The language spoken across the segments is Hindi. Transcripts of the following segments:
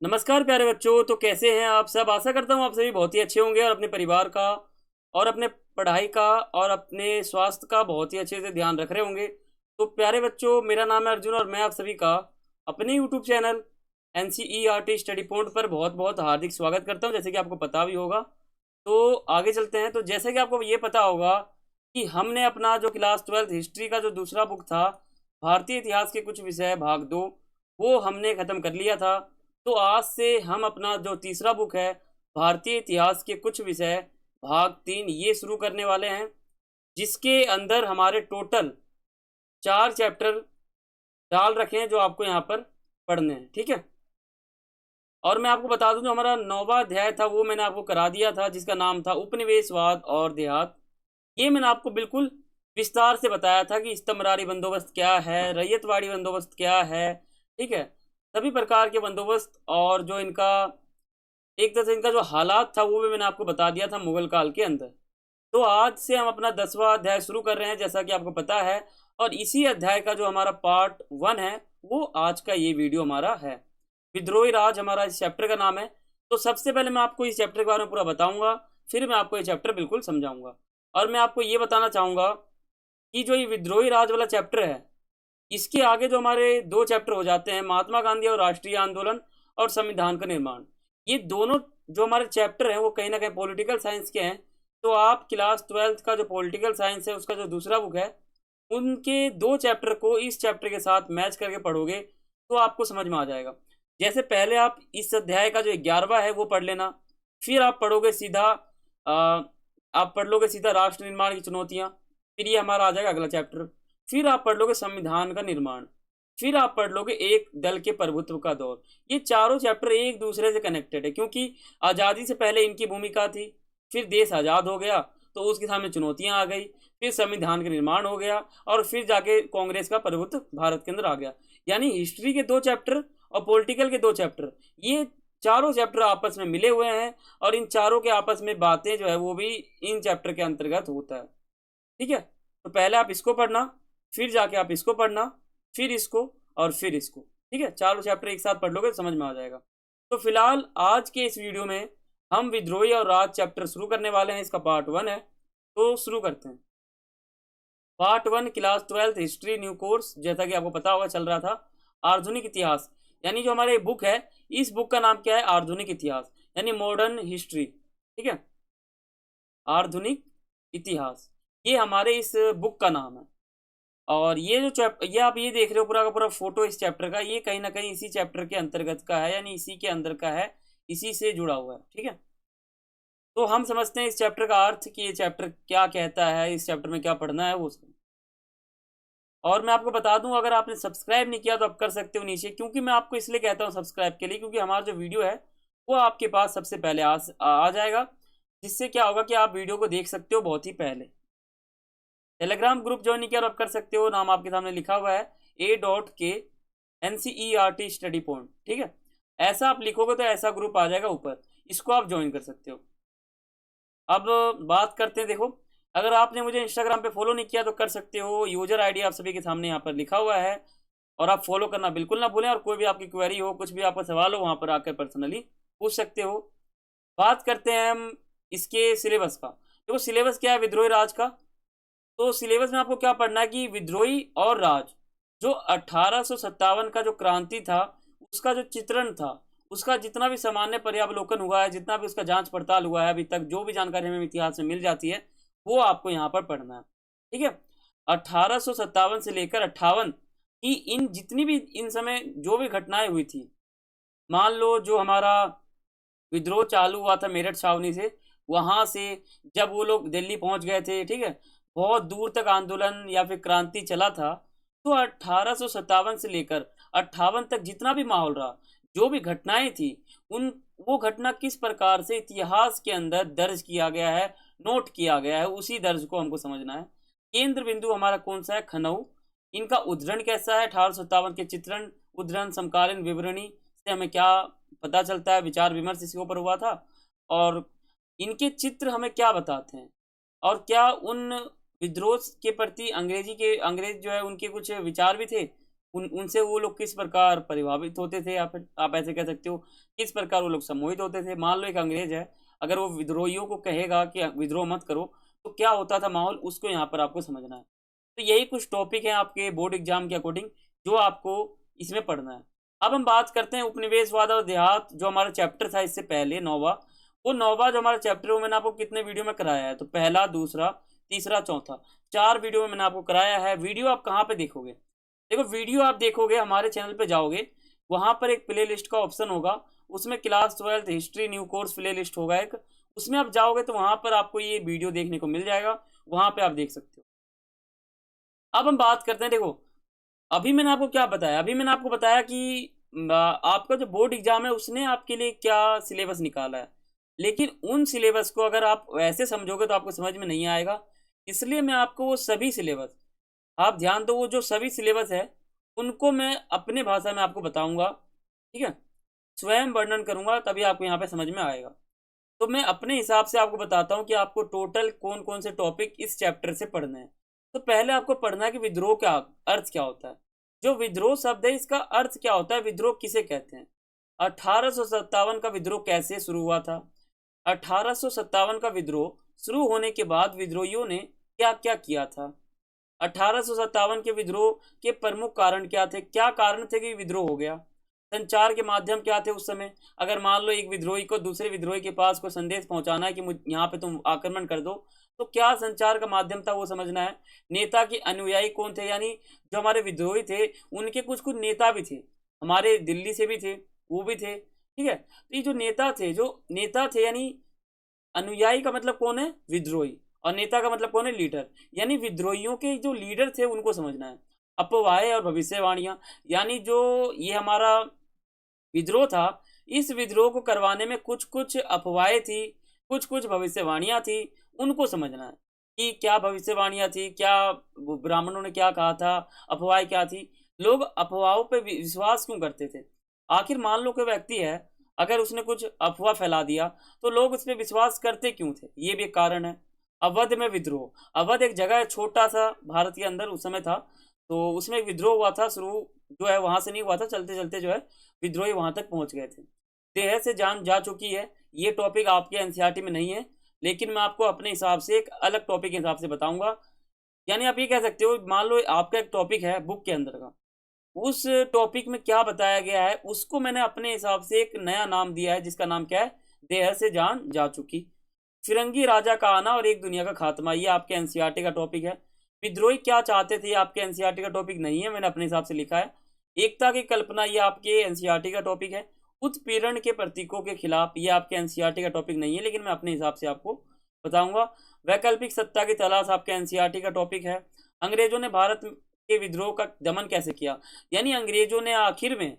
नमस्कार प्यारे बच्चों। तो कैसे हैं आप सब? आशा करता हूँ आप सभी बहुत ही अच्छे होंगे और अपने परिवार का और अपने पढ़ाई का और अपने स्वास्थ्य का बहुत ही अच्छे से ध्यान रख रहे होंगे। तो प्यारे बच्चों, मेरा नाम है अर्जुन और मैं आप सभी का अपने YouTube channel NCERT study point पर बहुत बहुत हार्दिक स्वागत करता हूँ, जैसे कि आपको पता भी होगा। तो आगे चलते हैं। तो जैसे कि आपको ये पता होगा कि हमने अपना जो क्लास 12th हिस्ट्री का जो दूसरा बुक था, भारतीय इतिहास के कुछ विषय भाग 2, वो हमने ख़त्म कर लिया था। तो आज से हम अपना जो तीसरा बुक है, भारतीय इतिहास के कुछ विषय भाग 3, ये शुरू करने वाले हैं, जिसके अंदर हमारे टोटल 4 चैप्टर डाल रखे हैं जो आपको यहाँ पर पढ़ने हैं। ठीक है। और मैं आपको बता दूं, जो हमारा 9वां अध्याय था वो मैंने आपको करा दिया था, जिसका नाम था उपनिवेशवाद और देहात। ये मैंने आपको बिल्कुल विस्तार से बताया था कि स्तंभरारी बंदोबस्त क्या है, रैयतवाड़ी बंदोबस्त क्या है। ठीक है। सभी प्रकार के बंदोबस्त और जो इनका एक तरह से इनका जो हालात था वो भी मैंने आपको बता दिया था मुगल काल के अंदर। तो आज से हम अपना 10वां अध्याय शुरू कर रहे हैं, जैसा कि आपको पता है। और इसी अध्याय का जो हमारा पार्ट 1 है, वो आज का ये वीडियो हमारा है। विद्रोही राज हमारा इस चैप्टर का नाम है। तो सबसे पहले मैं आपको इस चैप्टर के बारे में पूरा बताऊंगा, फिर मैं आपको ये चैप्टर बिल्कुल समझाऊंगा। और मैं आपको ये बताना चाहूंगा कि जो ये विद्रोही राज वाला चैप्टर है, इसके आगे जो हमारे 2 चैप्टर हो जाते हैं, महात्मा गांधी और राष्ट्रीय आंदोलन और संविधान का निर्माण। ये दोनों जो हमारे चैप्टर हैं वो कहीं ना कहीं पॉलिटिकल साइंस के हैं। तो आप क्लास 12th का जो पॉलिटिकल साइंस है उसका जो दूसरा बुक है, उनके 2 चैप्टर को इस चैप्टर के साथ मैच करके पढ़ोगे तो आपको समझ में आ जाएगा। जैसे पहले आप इस अध्याय का जो 11वां है वो पढ़ लेना, फिर आप पढ़ोगे सीधा आप पढ़ लोगे सीधा राष्ट्र निर्माण की चुनौतियां, फिर ये हमारा आ जाएगा अगला चैप्टर। फिर आप पढ़ लोगे संविधान का निर्माण, फिर आप पढ़ लोगे एक दल के प्रभुत्व का दौर। ये चारों चैप्टर एक दूसरे से कनेक्टेड है, क्योंकि आज़ादी से पहले इनकी भूमिका थी, फिर देश आज़ाद हो गया तो उसके सामने चुनौतियां आ गई, फिर संविधान का निर्माण हो गया और फिर जाके कांग्रेस का प्रभुत्व भारत के अंदर आ गया। यानी हिस्ट्री के 2 चैप्टर और पॉलिटिकल के 2 चैप्टर, ये चारों चैप्टर आपस में मिले हुए हैं। और इन चारों के आपस में बातें जो है वो भी इन चैप्टर के अंतर्गत होता है। ठीक है। तो पहले आप इसको पढ़ना, फिर जाके आप इसको पढ़ना, फिर इसको और फिर इसको। ठीक है। चारों चैप्टर एक साथ पढ़ लोगे तो समझ में आ जाएगा। तो फिलहाल आज के इस वीडियो में हम विद्रोही और राज चैप्टर शुरू करने वाले हैं। इसका पार्ट 1 है, तो शुरू करते हैं। Part 1 class 12th history new course, जैसा कि आपको पता होगा चल रहा था। आधुनिक इतिहास, यानी जो हमारे बुक है, इस बुक का नाम क्या है? आधुनिक इतिहास, यानी मॉडर्न हिस्ट्री। ठीक है। आधुनिक इतिहास, ये हमारे इस बुक का नाम है। और ये जो चैप्टर, ये आप ये देख रहे हो पूरा का पूरा फोटो इस चैप्टर का, ये कहीं ना कहीं इसी चैप्टर के अंतर्गत का है, यानी इसी के अंदर का है, इसी से जुड़ा हुआ है। ठीक है। तो हम समझते हैं इस चैप्टर का अर्थ कि ये चैप्टर क्या कहता है, इस चैप्टर में क्या पढ़ना है वो। और मैं आपको बता दूं, अगर आपने सब्सक्राइब नहीं किया तो आप कर सकते हो नीचे, क्योंकि मैं आपको इसलिए कहता हूं सब्सक्राइब के लिए, क्योंकि हमारा जो वीडियो है वो आपके पास सबसे पहले आ जाएगा, जिससे क्या होगा कि आप वीडियो को देख सकते हो बहुत ही पहले। टेलीग्राम ग्रुप ज्वाइन नहीं किया तो आप कर सकते हो, नाम आपके सामने लिखा हुआ है A.K NCERT स्टडी पॉइंट। ठीक है। ऐसा आप लिखोगे तो ऐसा ग्रुप आ जाएगा ऊपर, इसको आप ज्वाइन कर सकते हो। अब बात करते हैं। देखो, अगर आपने मुझे इंस्टाग्राम पे फॉलो नहीं किया तो कर सकते हो, यूजर आईडी आप सभी के सामने यहाँ पर लिखा हुआ है, और आप फॉलो करना बिल्कुल ना भूलें। और कोई भी आपकी क्वेरी हो, कुछ भी आपका सवाल हो, वहाँ पर आकर पर्सनली पूछ सकते हो। बात करते हैं हम इसके सिलेबस का। देखो सिलेबस क्या है विद्रोही राज का। तो सिलेबस में आपको क्या पढ़ना है कि विद्रोही और राज, जो 1857 का जो क्रांति था उसका जो चित्रण था, उसका जितना भी सामान्य पर्यावलोकन हुआ है, जितना भी उसका जांच पड़ताल हुआ है अभी तक, जो भी जानकारी हमें इतिहास में मिल जाती है, वो आपको यहाँ पर पढ़ना है। ठीक है। 1857 से लेकर 58 की इन जितनी भी इन समय जो भी घटनाएं हुई थी, मान लो जो हमारा विद्रोह चालू हुआ था मेरठ छावनी से, वहां से जब वो लोग दिल्ली पहुंच गए थे, ठीक है, बहुत दूर तक आंदोलन या फिर क्रांति चला था। तो 1857 से लेकर 58 तक जितना भी माहौल रहा, जो भी घटनाएं थी, उन वो घटना किस प्रकार से इतिहास के अंदर दर्ज किया गया है, नोट किया गया है, उसी दर्ज को हमको समझना है। केंद्र बिंदु हमारा कौन सा है? खनऊ। इनका उद्धरण कैसा है? 1857 के चित्रण, उद्धरण, समकालीन विवरणी से हमें क्या पता चलता है, विचार विमर्श इसके ऊपर हुआ था। और इनके चित्र हमें क्या बताते हैं, और क्या उन विद्रोह के प्रति अंग्रेज जो है उनके कुछ विचार भी थे, उनसे वो लोग किस प्रकार प्रभावित होते थे, या फिर आप ऐसे कह सकते हो किस प्रकार वो लोग सम्मोहित होते थे। मान लो एक अंग्रेज है, अगर वो विद्रोहियों को कहेगा कि विद्रोह मत करो, तो क्या होता था माहौल, उसको यहाँ पर आपको समझना है। तो यही कुछ टॉपिक है आपके बोर्ड एग्जाम के अकॉर्डिंग जो आपको इसमें पढ़ना है। अब हम बात करते हैं उपनिवेशवाद और देहात, जो हमारा चैप्टर था इससे पहले 9वां। वो 9वां जो हमारा चैप्टर है वो मैंने आपको कितने वीडियो में कराया है, तो पहला, दूसरा, तीसरा, चौथा, 4 वीडियो में मैंने आपको कराया है। वीडियो आप कहाँ पे देखोगे, देखो वीडियो आप देखोगे हमारे चैनल पे जाओगे, वहां पर एक प्ले लिस्ट का ऑप्शन होगा, उसमें class 12 history new course play list होगा एक, उसमें आप जाओगे तो वहां पर आपको ये वीडियो देखने को मिल जाएगा, वहां पे आप देख सकते हो। अब हम बात करते हैं, देखो अभी मैंने आपको क्या बताया, अभी मैंने आपको बताया कि आपका जो बोर्ड एग्जाम है उसने आपके लिए क्या सिलेबस निकाला है, लेकिन उन सिलेबस को अगर आप वैसे समझोगे तो आपको समझ में नहीं आएगा। इसलिए मैं आपको वो सभी सिलेबस, आप ध्यान दो, वो जो सभी सिलेबस है उनको मैं अपने भाषा में आपको बताऊंगा, ठीक है, स्वयं वर्णन करूंगा, तभी आपको यहाँ पे समझ में आएगा। तो मैं अपने हिसाब से आपको बताता हूँ कि आपको टोटल कौन कौन से टॉपिक इस चैप्टर से पढ़ने हैं। तो पहले आपको पढ़ना है कि विद्रोह का अर्थ क्या होता है। जो विद्रोह शब्द है इसका अर्थ क्या होता है, विद्रोह किसे कहते हैं, 1857 का विद्रोह कैसे शुरू हुआ था, 1857 का विद्रोह शुरू होने के बाद विद्रोहियों ने क्या क्या किया था, 1857 के विद्रोह के प्रमुख कारण क्या थे, क्या कारण थे कि विद्रोह हो गया, संचार के माध्यम क्या थे उस समय। अगर मान लो एक विद्रोही को दूसरे विद्रोही के पास कोई संदेश पहुंचाना है कि मुझ यहाँ पे तुम आक्रमण कर दो, तो क्या संचार का माध्यम था वो समझना है। नेता के अनुयायी कौन थे, यानी जो हमारे विद्रोही थे उनके कुछ कुछ नेता भी थे, हमारे दिल्ली से भी थे, वो भी थे, ठीक है। तो ये जो नेता थे यानी अनुयायी का मतलब कौन है, विद्रोही, और नेता का मतलब कौन है, लीडर, यानी विद्रोहियों के जो लीडर थे उनको समझना है। अफवाहें और भविष्यवाणियां, यानी जो ये हमारा विद्रोह था, इस विद्रोह को करवाने में कुछ कुछ अफवाहें थी, कुछ कुछ भविष्यवाणियां थी, उनको समझना है कि क्या भविष्यवाणियां थी, क्या ब्राह्मणों ने क्या कहा था, अफवाहें क्या थी, लोग अफवाहों पे विश्वास क्यों करते थे। आखिर मान लो कोई व्यक्ति है, अगर उसने कुछ अफवाह फैला दिया तो लोग उस पर विश्वास करते क्यों थे, ये भी एक कारण है। अवध में विद्रोह, अवध एक जगह है छोटा सा भारत के अंदर उस समय था, तो उसमें एक विद्रोह हुआ था, शुरू जो है वहां से नहीं हुआ था, चलते चलते जो है विद्रोही वहां तक पहुंच गए थे। देह से जान जा चुकी है, ये टॉपिक आपके एनसीईआरटी में नहीं है, लेकिन मैं आपको अपने हिसाब से एक अलग टॉपिक के हिसाब से बताऊंगा। यानी आप ये कह सकते हो, मान लो आपका एक टॉपिक है बुक के अंदर का, उस टॉपिक में क्या बताया गया है उसको मैंने अपने हिसाब से एक नया नाम दिया है, जिसका नाम क्या है, देह से जान जा चुकी। फिरंगी राजा का आना और एक दुनिया का खात्मा, ये आपके एनसीईआरटी का टॉपिक है। विद्रोही क्या चाहते थे, ये आपके एनसीईआरटी का टॉपिक नहीं है, मैंने अपने हिसाब से लिखा है। एकता की कल्पना, ये आपके एनसीईआरटी का टॉपिक है। उत्पीड़न के प्रतीकों के खिलाफ, ये आपके एनसीईआरटी का टॉपिक नहीं है, लेकिन मैं अपने हिसाब से आपको बताऊंगा। वैकल्पिक सत्ता की तलाश आपके एनसीईआरटी का टॉपिक है। अंग्रेजों ने भारत के विद्रोह का दमन कैसे किया, यानी अंग्रेजों ने आखिर में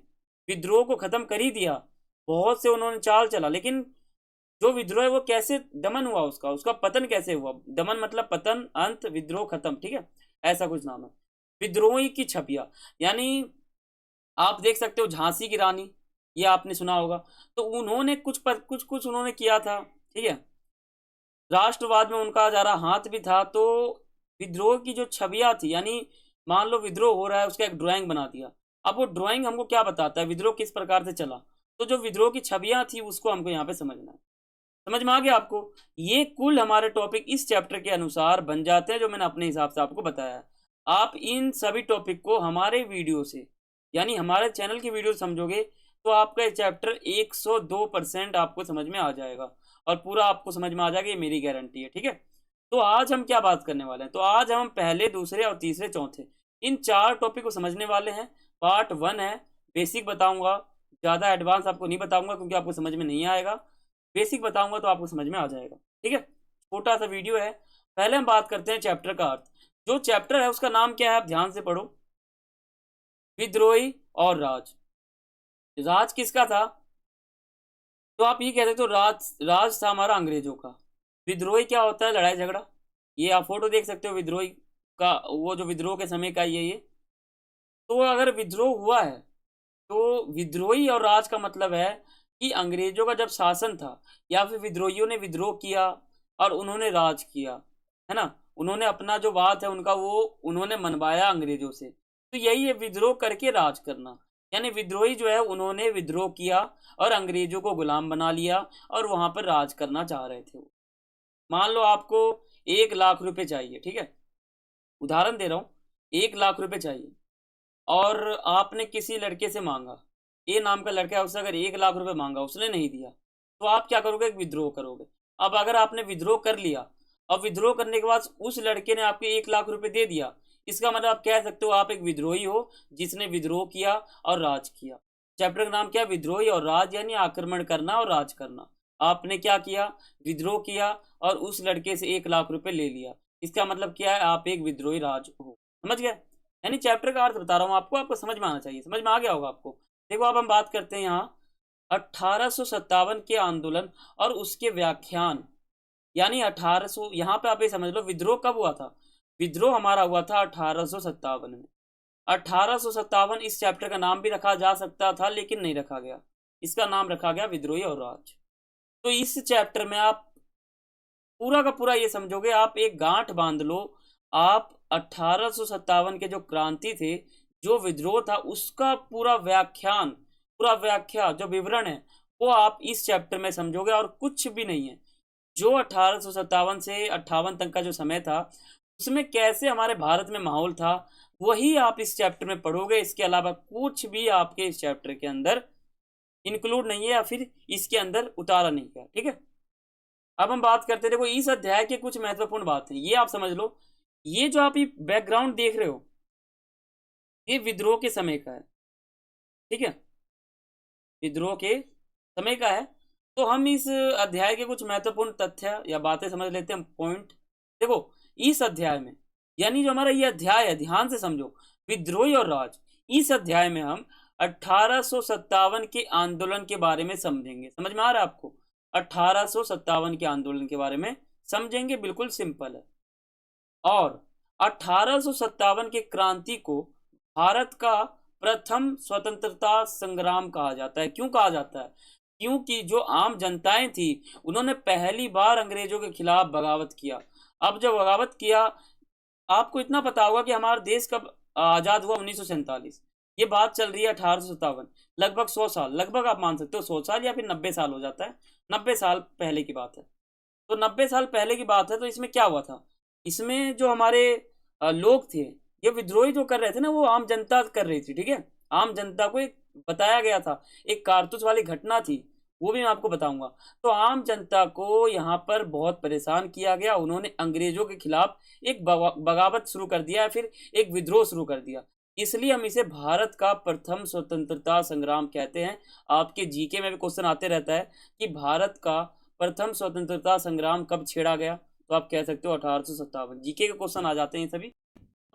विद्रोह को खत्म कर ही दिया, बहुत से उन्होंने चाल चला, लेकिन जो विद्रोह है वो कैसे दमन हुआ, उसका उसका पतन कैसे हुआ, दमन मतलब पतन, अंत, विद्रोह खत्म, ठीक है, ऐसा कुछ नाम है। विद्रोही की छवियां, यानी आप देख सकते हो झांसी की रानी, ये आपने सुना होगा, तो उन्होंने कुछ कुछ उन्होंने किया था, ठीक है, राष्ट्रवाद में उनका जरा हाथ भी था। तो विद्रोह की जो छवियां थी, यानी मान लो विद्रोह हो रहा है, उसका एक ड्राइंग बना दिया, अब वो ड्राइंग हमको क्या बताता है, विद्रोह किस प्रकार से चला, तो जो विद्रोह की छवियां थी उसको हमको यहाँ पे समझना है। समझ में आ गया आपको, ये कुल हमारे टॉपिक इस चैप्टर के अनुसार बन जाते हैं, जो मैंने अपने हिसाब से आपको बताया है। आप इन सभी टॉपिक को हमारे वीडियो से, यानी हमारे चैनल की वीडियो समझोगे तो आपका ये चैप्टर 102% आपको समझ में आ जाएगा, और पूरा आपको समझ में आ जाएगा, ये मेरी गारंटी है, ठीक है। तो आज हम क्या बात करने वाले हैं, तो आज हम पहले, दूसरे और तीसरे, चौथे, इन 4 टॉपिक को समझने वाले हैं। पार्ट 1 है, बेसिक बताऊंगा, ज़्यादा एडवांस आपको नहीं बताऊंगा क्योंकि आपको समझ में नहीं आएगा, बेसिक बताऊंगा तो आपको समझ में आ जाएगा, ठीक है। छोटा सा वीडियो है। पहले हम बात करते हैं चैप्टर का अर्थ। जो चैप्टर है उसका नाम क्या है, आप ध्यान से पढ़ो, विद्रोही और राज। राज किसका था, तो आप ये कह सकते हो राज, राज था हमारा अंग्रेजों का। विद्रोही क्या होता है, लड़ाई झगड़ा, ये आप फोटो देख सकते हो विद्रोही का, वो जो विद्रोह के समय का ये। तो अगर विद्रोह हुआ है तो विद्रोही और राज का मतलब है कि अंग्रेजों का जब शासन था, या फिर विद्रोहियों ने विद्रोह किया और उन्होंने राज किया, है ना, उन्होंने अपना जो बात है उनका वो उन्होंने मनवाया अंग्रेजों से, तो यही है विद्रोह करके राज करना। यानी विद्रोही जो है उन्होंने विद्रोह किया और अंग्रेजों को गुलाम बना लिया और वहां पर राज करना चाह रहे थे वो। मान लो आपको 1 लाख रुपए चाहिए, ठीक है, उदाहरण दे रहा हूँ, 1 लाख रुपए चाहिए और आपने किसी लड़के से मांगा, ए नाम का लड़का है, उससे अगर 1 लाख रुपए मांगा, उसने नहीं दिया, तो आप क्या करोगे? एक विद्रोह करोगे। अब अगर आपने विद्रोह कर लिया और विद्रोह करने के बाद उस लड़के ने आपके 1 लाख रुपए दे दिया, इसका मतलब आप कह सकते हो आप एक विद्रोही हो जिसने विद्रोह किया और राज किया। चैप्टर का नाम क्या है? विद्रोही और राज, यानी आक्रमण करना और राज करना। आपने क्या किया? विद्रोह किया और उस लड़के से 1 लाख रुपए ले लिया। इसका मतलब क्या है? आप एक विद्रोही राज हो। समझ गए? यानी चैप्टर का अर्थ बता रहा हूँ आपको, आपको समझ में आना चाहिए, समझ में आ गया होगा आपको। देखो अब हम बात करते हैं यहाँ 1857 के आंदोलन और उसके व्याख्यान। यानी 1800, यहाँ पे आप ये समझ लो विद्रोह कब हुआ था। विद्रोह हमारा हुआ था 1857 में। 1857 इस चैप्टर का नाम भी रखा जा सकता था लेकिन नहीं रखा गया, इसका नाम रखा गया विद्रोही और राज। तो इस चैप्टर में आप पूरा का पूरा ये समझोगे, आप एक गांठ बांध लो, आप 1857 के जो क्रांति थे, जो विद्रोह था, उसका पूरा व्याख्यान, पूरा व्याख्या जो विवरण है वो आप इस चैप्टर में समझोगे और कुछ भी नहीं है। जो 1857 से 58 तक का जो समय था उसमें कैसे हमारे भारत में माहौल था, वही आप इस चैप्टर में पढ़ोगे। इसके अलावा कुछ भी आपके इस चैप्टर के अंदर इंक्लूड नहीं है या फिर इसके अंदर उतारा नहीं गया, ठीक है। अब हम बात करते हैं, देखो इस अध्याय के कुछ महत्वपूर्ण बातें ये आप समझ लो। ये जो आप ये बैकग्राउंड देख रहे हो, ये विद्रोह के समय का है, ठीक है, विद्रोह के समय का है। तो हम इस अध्याय के कुछ महत्वपूर्ण तथ्य या बातें समझ लेते हैं, पॉइंट। देखो इस अध्याय में, यानी जो हमारा ये अध्याय है, ध्यान से समझो, विद्रोही और राज, इस अध्याय में हम 1857 के आंदोलन के बारे में समझेंगे। समझ में आ रहा है आपको? 1857 के आंदोलन के बारे में समझेंगे, बिल्कुल सिंपल है। और 1857 के क्रांति को भारत का प्रथम स्वतंत्रता संग्राम कहा जाता है। क्यों कहा जाता है? क्योंकि जो आम जनताएं थी उन्होंने पहली बार अंग्रेजों के खिलाफ बगावत किया। अब जब बगावत किया, आपको इतना पता होगा कि हमारा देश कब आजाद हुआ? 1947। ये बात चल रही है 1857, लगभग 100 साल, लगभग आप मान सकते हो 100 साल या फिर 90 साल हो जाता है, 90 साल पहले की बात है। तो 90 साल पहले की बात है, तो इसमें क्या हुआ था? इसमें जो हमारे लोग थे, ये विद्रोही जो कर रहे थे ना, वो आम जनता कर रही थी, ठीक है। आम जनता को एक बताया गया था, एक कारतूस वाली घटना थी, वो भी मैं आपको बताऊंगा। तो आम जनता को यहाँ पर बहुत परेशान किया गया, उन्होंने अंग्रेजों के खिलाफ एक बगावत शुरू कर दिया, फिर एक विद्रोह शुरू कर दिया। इसलिए हम इसे भारत का प्रथम स्वतंत्रता संग्राम कहते हैं। आपके जीके में भी क्वेश्चन आते रहता है कि भारत का प्रथम स्वतंत्रता संग्राम कब छेड़ा गया, तो आप कह सकते हो 1857। जीके के क्वेश्चन आ जाते हैं सभी।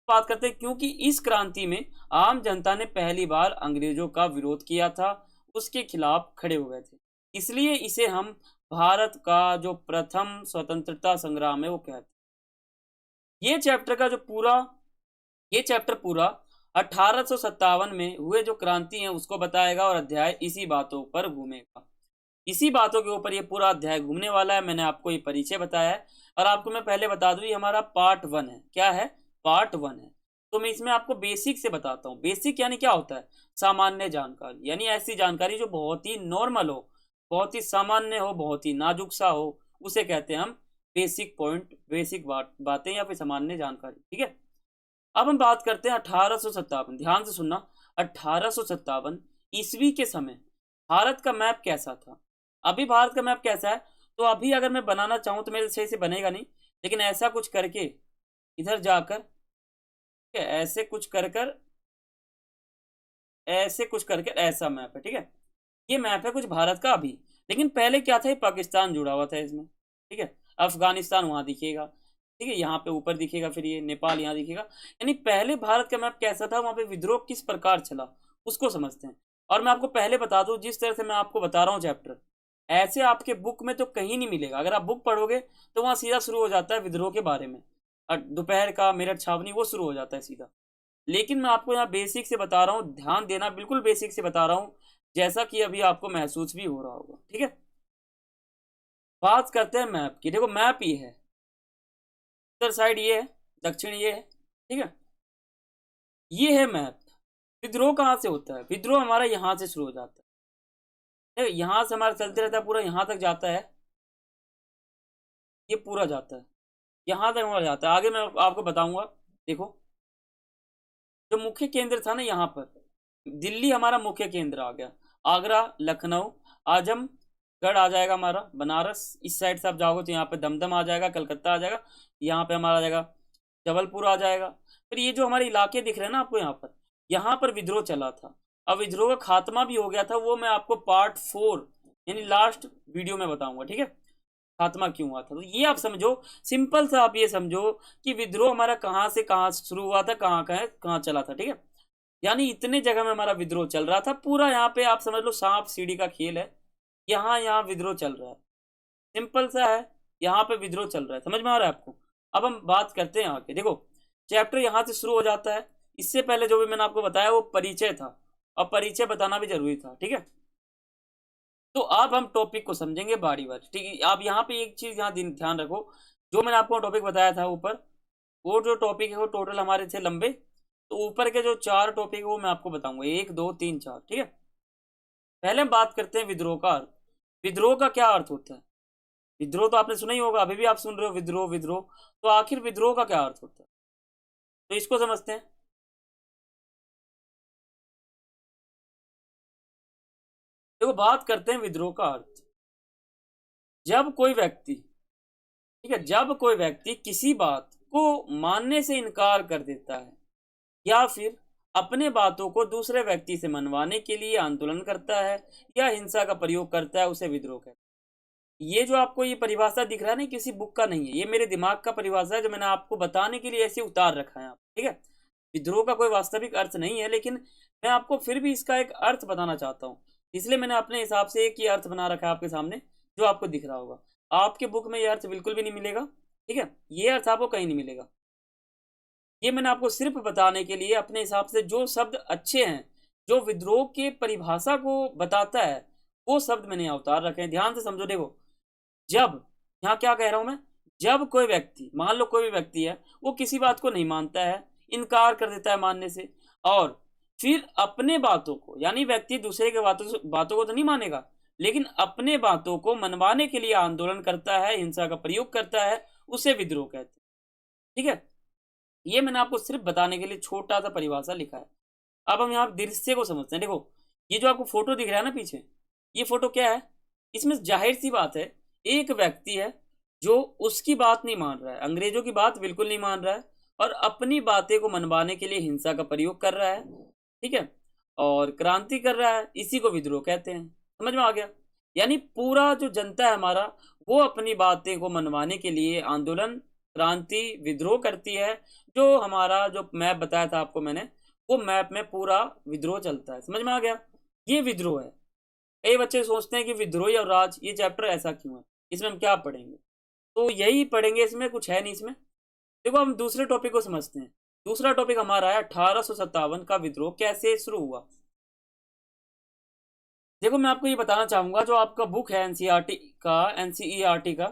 बात करते हैं, क्योंकि इस क्रांति में आम जनता ने पहली बार अंग्रेजों का विरोध किया था, उसके खिलाफ खड़े हो गए थे, इसलिए इसे हम भारत का जो प्रथम स्वतंत्रता संग्राम है वो कहते हैं। ये चैप्टर का जो पूरा, ये चैप्टर पूरा 1857 में हुए जो क्रांति है उसको बताएगा और अध्याय इसी बातों पर घूमेगा। इसी बातों के ऊपर ये पूरा अध्याय घूमने वाला है। मैंने आपको ये परिचय बताया है और आपको मैं पहले बता दूं, ये हमारा पार्ट 1 है। क्या है? पार्ट 1 है। तो मैं इसमें आपको बेसिक से बताता हूँ। बेसिक यानी क्या होता है? सामान्य जानकारी, यानी ऐसी जानकारी जो बहुत ही नॉर्मल हो, बहुत ही सामान्य हो, बहुत ही नाजुक सा हो, उसे कहते हैं हम बेसिक पॉइंट, बेसिक बातें या फिर सामान्य जानकारी, ठीक है। अब हम बात करते हैं 1857। ध्यान से सुनना, 1857 ईस्वी के समय भारत का मैप कैसा था? अभी भारत का मैप कैसा है? तो अभी अगर मैं बनाना चाहूं तो मेरे सही से बनेगा नहीं, लेकिन ऐसा कुछ करके इधर जाकर, ठीक है, ऐसे कुछ कर कर, ऐसे कुछ करके ऐसा मैप है, ठीक है। ये मैप है कुछ भारत का अभी, लेकिन पहले क्या था? ये पाकिस्तान जुड़ा हुआ था इसमें, ठीक है। अफगानिस्तान वहां दिखेगा, ठीक है, यहाँ पे ऊपर दिखेगा, फिर ये नेपाल यहाँ दिखेगा। यानी पहले भारत का मैप कैसा था, वहां पे विद्रोह किस प्रकार चला, उसको समझते हैं। और मैं आपको पहले बता दूं, जिस तरह से मैं आपको बता रहा हूँ चैप्टर, ऐसे आपके बुक में तो कहीं नहीं मिलेगा। अगर आप बुक पढ़ोगे तो वहां सीधा शुरू हो जाता है विद्रोह के बारे में, और दोपहर का मेरठ छावनी वो शुरू हो जाता है सीधा। लेकिन मैं आपको यहाँ बेसिक से बता रहा हूँ, ध्यान देना, बिल्कुल बेसिक से बता रहा हूँ, जैसा कि अभी आपको महसूस भी हो रहा होगा, ठीक है। बात करते हैं मैप की। देखो मैप ये है, उत्तर साइड ये है, दक्षिण ये है, ठीक है। ये है मैप। विद्रोह कहाँ से होता है? विद्रोह हमारा यहाँ से शुरू हो जाता है, यहाँ से हमारा चलते रहता है, पूरा यहाँ तक जाता है, ये पूरा जाता है, यहाँ तक हमारा जाता है। आगे मैं आपको बताऊंगा। देखो, जो मुख्य केंद्र था ना यहाँ पर, दिल्ली हमारा मुख्य केंद्र आ गया, आगरा, लखनऊ, आजमगढ़ आ जाएगा हमारा, बनारस, इस साइड से आप जाओगे तो यहाँ पे दमदम आ जाएगा, कलकत्ता आ जाएगा, यहाँ पे हमारा आ जाएगा जबलपुर आ जाएगा। फिर ये जो हमारे इलाके दिख रहे हैं ना आपको, यहाँ पर विद्रोह चला था। अब विद्रोह का खात्मा भी हो गया था, वो मैं आपको पार्ट 4 यानी लास्ट वीडियो में बताऊंगा, ठीक है, खात्मा क्यों हुआ था। तो ये आप समझो, सिंपल सा आप ये समझो कि विद्रोह हमारा कहाँ से कहाँ शुरू हुआ था, कहाँ चला था, ठीक है। यानी इतने जगह में हमारा विद्रोह चल रहा था, पूरा यहाँ पे आप समझ लो सांप सीढ़ी का खेल है, यहाँ यहाँ विद्रोह चल रहा है, सिंपल सा है, यहाँ पे विद्रोह चल रहा है, समझ में आ रहा है आपको। अब हम बात करते हैं आगे। देखो, चैप्टर यहाँ से शुरू हो जाता है। इससे पहले जो भी मैंने आपको बताया वो परिचय था, और परिचय बताना भी जरूरी था, ठीक है। तो अब हम टॉपिक को समझेंगे बारी बारी, ठीक है। आप यहाँ पे एक चीज यहाँ ध्यान रखो, जो मैंने आपको टॉपिक बताया था ऊपर, वो जो टॉपिक है वो टोटल हमारे थे लंबे, तो ऊपर के जो 4 टॉपिक है वो मैं आपको बताऊंगा, 1 2 3 4, ठीक है। पहले हम बात करते हैं विद्रोह का अर्थ। विद्रोह का क्या अर्थ होता है? विद्रोह तो आपने सुना ही होगा, अभी भी आप सुन रहे हो विद्रोह विद्रोह, तो आखिर विद्रोह का क्या अर्थ होता है, तो इसको समझते हैं। देखो, बात करते हैं विद्रोह का अर्थ। जब कोई व्यक्ति, ठीक है, जब कोई व्यक्ति किसी बात को मानने से इनकार कर देता है, या फिर अपने बातों को दूसरे व्यक्ति से मनवाने के लिए आंदोलन करता है या हिंसा का प्रयोग करता है, उसे विद्रोह कहते हैं। ये जो आपको ये परिभाषा दिख रहा है ना, किसी बुक का नहीं है, ये मेरे दिमाग का परिभाषा है, जो मैंने आपको बताने के लिए ऐसे उतार रखा है, ठीक है। विद्रोह का कोई वास्तविक अर्थ नहीं है, लेकिन मैं आपको फिर भी इसका एक अर्थ बताना चाहता हूँ, इसलिए मैंने अपने हिसाब से एक ही अर्थ बना रखा है आपके सामने, जो आपको दिख रहा होगा। आपके बुक में ये अर्थ बिल्कुल भी नहीं मिलेगा, ठीक है, ये अर्थ आपको कहीं नहीं मिलेगा। ये मैंने आपको सिर्फ बताने के लिए अपने हिसाब से जो शब्द अच्छे हैं, जो विद्रोह के परिभाषा को बताता है, वो शब्द मैंने यहाँ उतार रखे हैं, ध्यान से समझो। देखो, जब, यहाँ क्या कह रहा हूं मैं, जब कोई व्यक्ति, मान लो कोई भी व्यक्ति है, वो किसी बात को नहीं मानता है, इनकार कर देता है मानने से, और फिर अपने बातों को, यानी व्यक्ति दूसरे के बातों को तो नहीं मानेगा, लेकिन अपने बातों को मनवाने के लिए आंदोलन करता है, हिंसा का प्रयोग करता है, उसे विद्रोह कहते हैं, ठीक है। ये मैंने आपको सिर्फ बताने के लिए छोटा सा परिभाषा लिखा है। अब हम यहाँ दृश्य को समझते हैं। देखो, ये जो आपको फोटो दिख रहा है ना पीछे, ये फोटो क्या है? इसमें जाहिर सी बात है, एक व्यक्ति है जो उसकी बात नहीं मान रहा है, अंग्रेजों की बात बिल्कुल नहीं मान रहा है, और अपनी बातें को मनवाने के लिए हिंसा का प्रयोग कर रहा है, ठीक है, और क्रांति कर रहा है, इसी को विद्रोह कहते हैं। समझ में आ गया? यानी पूरा जो जनता है हमारा, वो अपनी बातें को मनवाने के लिए आंदोलन, क्रांति, विद्रोह करती है। जो हमारा जो मैप बताया था आपको मैंने, वो मैप में पूरा विद्रोह चलता है। समझ में आ गया? ये विद्रोह है। कई बच्चे सोचते हैं कि विद्रोही और राज, ये चैप्टर ऐसा क्यों है, इसमें हम क्या पढ़ेंगे? तो यही पढ़ेंगे, इसमें कुछ है नहीं इसमें। देखो, हम दूसरे टॉपिक को समझते हैं। दूसरा टॉपिक हमारा है 1857 का विद्रोह कैसे शुरू हुआ। देखो, मैं आपको ये बताना चाहूंगा, जो आपका बुक है एनसीईआरटी का,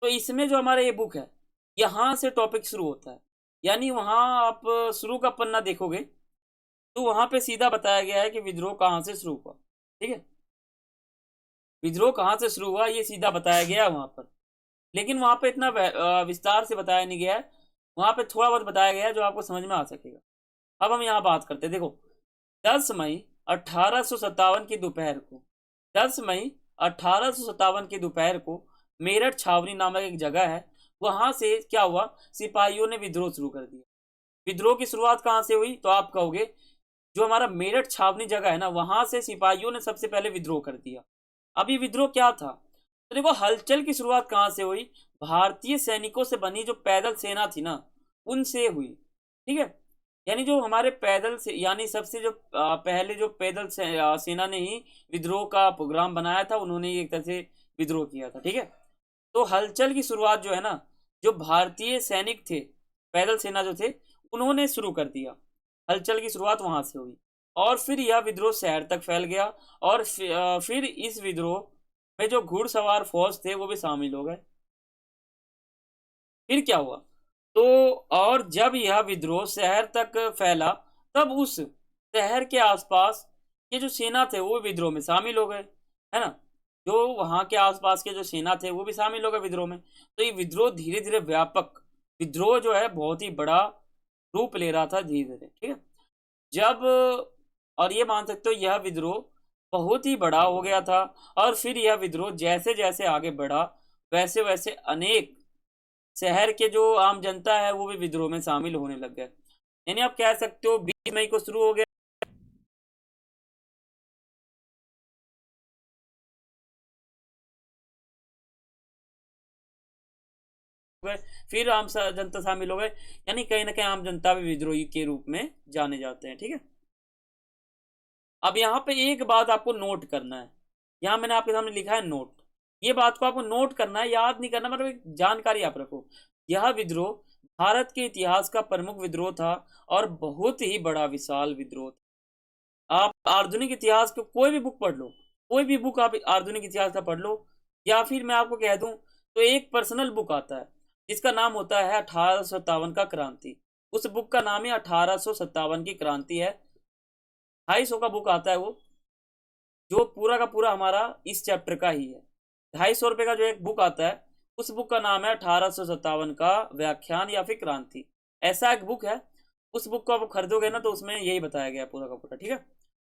तो इसमें जो हमारा ये बुक है, यहाँ से टॉपिक शुरू होता है। यानी वहाँ आप शुरू का पन्ना देखोगे तो वहाँ पे सीधा बताया गया है कि विद्रोह कहाँ से शुरू हुआ, ठीक है, विद्रोह कहाँ से शुरू हुआ ये सीधा बताया गया है वहाँ पर। लेकिन वहाँ पे इतना विस्तार से बताया नहीं गया है, वहाँ पे थोड़ा बहुत बताया गया है जो आपको समझ में आ सकेगा। अब हम यहाँ बात करते हैं। देखो, 10 मई 1857 की दोपहर को, 10 मई 1857 की दोपहर को मेरठ छावनी नामक एक जगह है, वहां से क्या हुआ, सिपाहियों ने विद्रोह शुरू कर दिया। विद्रोह की शुरुआत कहाँ से हुई, तो आप कहोगे जो हमारा मेरठ छावनी जगह है ना, वहां से सिपाहियों ने सबसे पहले विद्रोह कर दिया। अब ये विद्रोह क्या था, तो देखो, हलचल की शुरुआत कहाँ से हुई, भारतीय सैनिकों से बनी जो पैदल सेना थी ना, उनसे हुई, ठीक है। यानी जो हमारे पैदल से, यानी सबसे जो पहले जो पैदल सेना ने ही विद्रोह का प्रोग्राम बनाया था, उन्होंने एक तरह से विद्रोह किया था, ठीक है। तो हलचल की शुरुआत जो है ना, जो भारतीय सैनिक थे, पैदल सेना जो थे, उन्होंने शुरू कर दिया। हलचल की शुरुआत वहां से हुई, और फिर यह विद्रोह शहर तक फैल गया, और फिर इस विद्रोह में जो घुड़सवार फौज थे वो भी शामिल हो गए। फिर क्या हुआ, तो और जब यह विद्रोह शहर तक फैला, तब उस शहर के आसपास के जो सेना थे वो विद्रोह में शामिल हो गए, है ना। जो वहां के आसपास के जो सेना थे वो भी शामिल हो गए विद्रोह में। तो ये विद्रोह धीरे धीरे व्यापक विद्रोह जो है बहुत ही बड़ा रूप ले रहा था धीरे धीरे, ठीक है। जब और ये मान सकते हो यह विद्रोह बहुत ही बड़ा हो गया था। और फिर यह विद्रोह जैसे जैसे आगे बढ़ा वैसे वैसे अनेक शहर के जो आम जनता है वो भी विद्रोह में शामिल होने लग गए। यानी आप कह सकते हो 20 मई को शुरू हो गया, फिर आम जनता शामिल हो गए। यानी कहीं ना कहीं आम जनता भी विद्रोही के रूप में जाने जाते हैं, ठीक है। अब यहाँ पे एक बात आपको नोट करना है, यहाँ मैंने आपके सामने लिखा है नोट। ये बात को आपको नोट करना है, याद नहीं करना, मतलब एक जानकारी आप रखो। यह विद्रोह भारत के इतिहास का प्रमुख विद्रोह था और बहुत ही बड़ा विशाल विद्रोह था। आप आधुनिक इतिहास को कोई भी बुक पढ़ लो, कोई भी बुक आप आधुनिक इतिहास का पढ़ लो, या फिर मैं आपको कह दूं तो एक पर्सनल बुक आता है जिसका नाम होता है 1857 का क्रांति। उस बुक का नाम है 1857 की क्रांति है। 250 का बुक आता है वो, जो पूरा का पूरा हमारा इस चैप्टर का ही है। 250 रुपये का जो एक बुक आता है उस बुक का नाम है 1857 का व्याख्यान या फिर क्रांति, ऐसा एक बुक है। उस बुक को आप खरीदोगे ना तो उसमें यही बताया गया है पूरा का पूरा, ठीक है।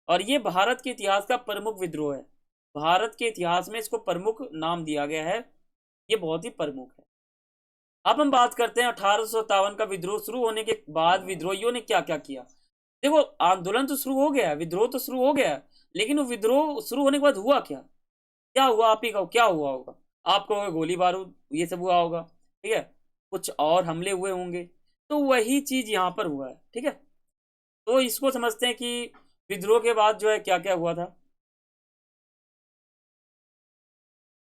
और ये भारत के इतिहास का प्रमुख विद्रोह है, भारत के इतिहास में इसको प्रमुख नाम दिया गया है, ये बहुत ही प्रमुख है। अब हम बात करते हैं 1857 का विद्रोह शुरू होने के बाद विद्रोहियों ने क्या क्या किया। देखो आंदोलन तो शुरू हो गया, विद्रोह तो शुरू हो गया, लेकिन वो विद्रोह शुरू होने के बाद हुआ क्या, क्या हुआ आप ही कहो, क्या हुआ होगा। आप कहोगे गोली बारूद ये सब हुआ होगा, ठीक है, कुछ और हमले हुए होंगे, तो वही चीज यहाँ पर हुआ है, ठीक है। तो इसको समझते हैं कि विद्रोह के बाद जो है क्या क्या हुआ था।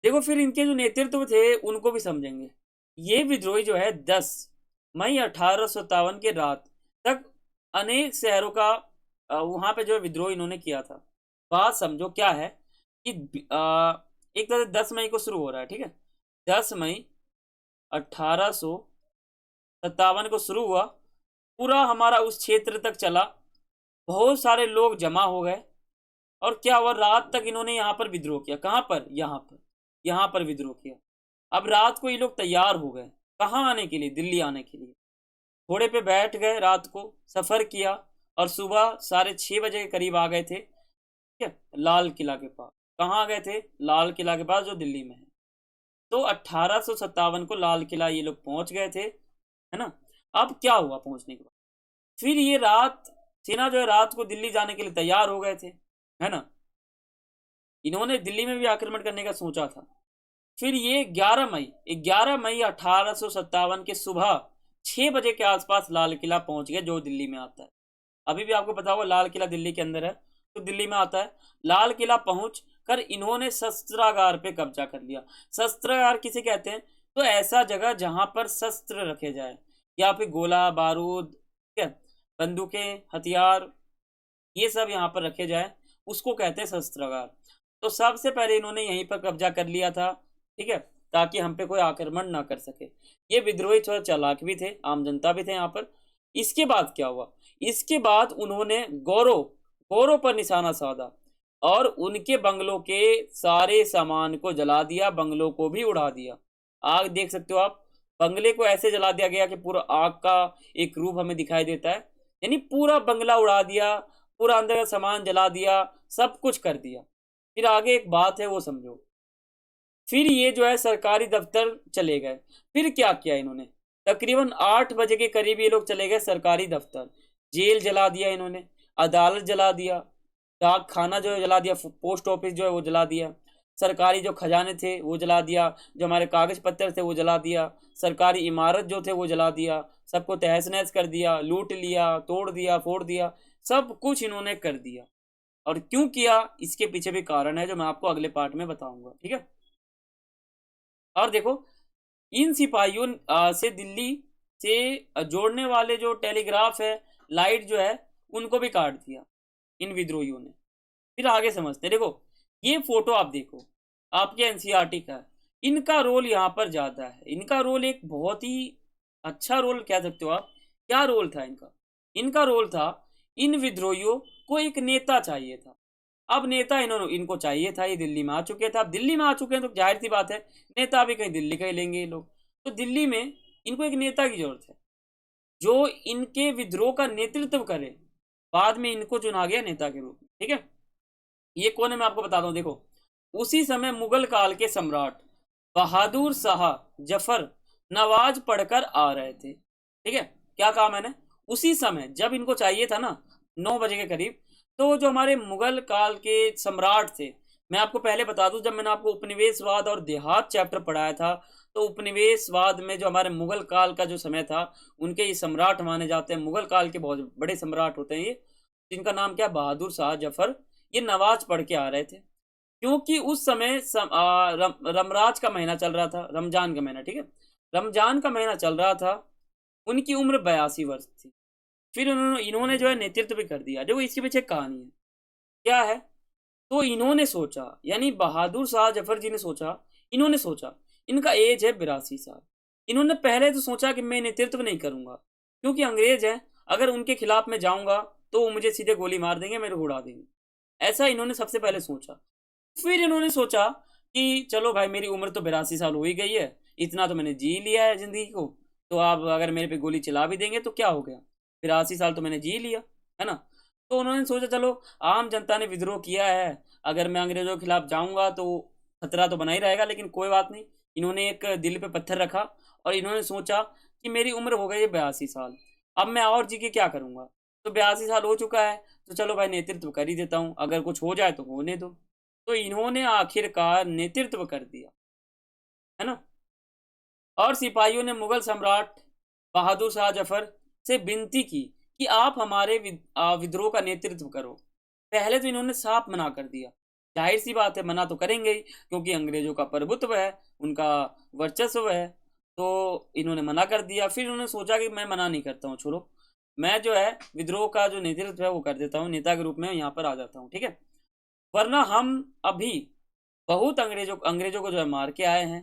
देखो फिर इनके जो नेतृत्व थे उनको भी समझेंगे। ये विद्रोही जो है 10 मई 1857 के रात तक अनेक शहरों का वहां पे जो है विद्रोह इन्होंने किया था। बात समझो क्या है कि एक तरह से 10 मई को शुरू हो रहा है, ठीक है। 10 मई 1857 को शुरू हुआ, पूरा हमारा उस क्षेत्र तक चला, बहुत सारे लोग जमा हो गए। और क्या हुआ, रात तक इन्होंने यहाँ पर विद्रोह किया। कहाँ पर, यहाँ पर विद्रोह किया। अब रात को ये लोग तैयार हो गए, कहाँ आने के लिए, दिल्ली आने के लिए। घोड़े पे बैठ गए, रात को सफर किया और सुबह 6:30 बजे के करीब आ गए थे, ठीक है, लाल किला के पास। कहाँ आ गए थे, लाल किला के पास जो दिल्ली में है। तो 1857 को लाल किला ये लोग पहुंच गए थे, है ना। अब क्या हुआ पहुंचने के बाद, फिर ये रात सेना जो है रात को दिल्ली जाने के लिए तैयार हो गए थे, है ना। इन्होंने दिल्ली में भी आक्रमण करने का सोचा था। फिर ये 11 मई 1857 के सुबह 6 बजे के आसपास लाल किला पहुंच गए, जो दिल्ली में आता है। अभी भी आपको पता होगा लाल किला दिल्ली के अंदर है, तो दिल्ली में आता है। लाल किला पहुंच कर इन्होंने शस्त्रागार पे कब्जा कर लिया। शस्त्रागार किसे कहते हैं, तो ऐसा जगह जहां पर शस्त्र रखे जाए, या फिर गोला बारूद, ठीक है, बंदूकें, हथियार, ये सब यहाँ पर रखे जाए, उसको कहते हैं शस्त्रागार। तो सबसे पहले इन्होंने यहीं पर कब्जा कर लिया था, ठीक है, ताकि हम पे कोई आक्रमण ना कर सके। ये विद्रोही थोड़ा चालाक भी थे, आम जनता भी थे यहाँ पर। इसके बाद क्या हुआ, इसके बाद उन्होंने गौरव गौरव पर निशाना साधा और उनके बंगलों के सारे सामान को जला दिया, बंगलों को भी उड़ा दिया। आग देख सकते हो आप, बंगले को ऐसे जला दिया गया कि पूरा आग का एक रूप हमें दिखाई देता है। यानी पूरा बंगला उड़ा दिया, पूरा अंदर का सामान जला दिया, सब कुछ कर दिया। फिर आगे एक बात है वो समझो। फिर ये जो है सरकारी दफ्तर चले गए। फिर क्या किया इन्होंने, तकरीबन 8 बजे के करीब ये लोग चले गए सरकारी दफ्तर। जेल जला दिया इन्होंने, अदालत जला दिया, डाक खाना जो है जला दिया, पोस्ट ऑफिस जो है वो जला दिया, सरकारी जो खजाने थे वो जला दिया, जो हमारे कागज पत्तर थे वो जला दिया, सरकारी इमारत जो थे वो जला दिया, सबको तहस नहस कर दिया, लूट लिया, तोड़ दिया, फोड़ दिया, सब कुछ इन्होंने कर दिया। और क्यों किया, इसके पीछे भी कारण है जो मैं आपको अगले पार्ट में बताऊंगा, ठीक है। और देखो इन सिपाहियों से दिल्ली से जोड़ने वाले जो टेलीग्राफ है, लाइट जो है, उनको भी काट दिया इन विद्रोहियों ने। फिर आगे समझते हैं। देखो ये फोटो आप देखो, आपके एनसीईआरटी का है। इनका रोल यहाँ पर ज्यादा है, इनका रोल एक बहुत ही अच्छा रोल कह सकते हो आप। क्या रोल था इनका, इनका रोल था इन विद्रोहियों को एक नेता चाहिए था। अब नेता इनको चाहिए था, ये दिल्ली में आ चुके थे। अब दिल्ली में आ चुके हैं तो जाहिर सी बात है नेता भी कहीं दिल्ली का ही लेंगे ये लोग। तो दिल्ली में इनको एक नेता की जरूरत है जो इनके विद्रोह का नेतृत्व करे। बाद में इनको चुना गया नेता के रूप में। ठीक है, ये कौन है मैं आपको बता दूं। देखो, उसी समय मुगल काल के सम्राट बहादुर शाह जफर नवाज पढ़कर आ रहे थे। ठीक है, क्या कहा मैंने, उसी समय जब इनको चाहिए था ना, 9 बजे के करीब, तो जो हमारे मुगल काल के सम्राट थे, मैं आपको पहले बता दूं, जब मैंने आपको उपनिवेशवाद और देहात चैप्टर पढ़ाया था, तो उपनिवेशवाद में जो हमारे मुगल काल का जो समय था, उनके ये सम्राट माने जाते हैं। मुगल काल के बहुत बड़े सम्राट होते हैं ये, जिनका नाम क्या, बहादुर शाह जफर। ये नवाज पढ़ के आ रहे थे क्योंकि उस समय रमराज का महीना चल रहा था, रमजान का महीना। ठीक है, रमजान का महीना चल रहा था। उनकी उम्र 82 वर्ष थी। फिर इन्होंने जो है नेतृत्व भी कर दिया। देखो, इसके पीछे एक कहानी है, क्या है। तो इन्होंने सोचा, यानी बहादुर शाह जफर जी ने सोचा, इन्होंने सोचा, इनका एज है 82 साल। इन्होंने पहले तो सोचा कि मैं नेतृत्व नहीं करूंगा क्योंकि अंग्रेज है, अगर उनके खिलाफ मैं जाऊंगा तो वो मुझे सीधे गोली मार देंगे, मेरे को उड़ा देंगे। ऐसा इन्होंने सबसे पहले सोचा। फिर इन्होंने सोचा कि चलो भाई, मेरी उम्र तो 82 साल हो ही गई है, इतना तो मैंने जी लिया है जिंदगी को, तो आप अगर मेरे पे गोली चला भी देंगे तो क्या हो गया, 82 साल तो मैंने जी लिया, है ना। तो उन्होंने सोचा चलो, आम जनता ने विद्रोह किया है, अगर मैं अंग्रेजों के खिलाफ जाऊंगा तो खतरा तो बना ही रहेगा, लेकिन कोई बात नहीं। इन्होंने एक दिल पे पत्थर रखा और इन्होंने सोचा कि मेरी उम्र हो गई है 82 साल, अब मैं और जी के क्या करूंगा। तो 82 साल हो चुका है, तो चलो भाई नेतृत्व कर ही देता हूँ, अगर कुछ हो जाए तो होने दो। तो इन्होंने आखिरकार नेतृत्व कर दिया, है ना। और सिपाहियों ने मुगल सम्राट बहादुर शाह जफर से विनती की कि आप हमारे विद्रोह का नेतृत्व करो। पहले तो इन्होंने साफ मना कर दिया, जाहिर सी बात है मना तो करेंगे ही, क्योंकि अंग्रेजों का प्रभुत्व है, उनका वर्चस्व है। तो इन्होंने मना कर दिया। फिर इन्होंने सोचा कि मैं मना नहीं करता हूँ, छोड़ो, मैं जो है विद्रोह का जो नेतृत्व है वो कर देता हूँ, नेता के रूप में यहाँ पर आ जाता हूँ। ठीक है, वरना हम अभी बहुत अंग्रेजों अंग्रेजों को जो है मार के आए हैं,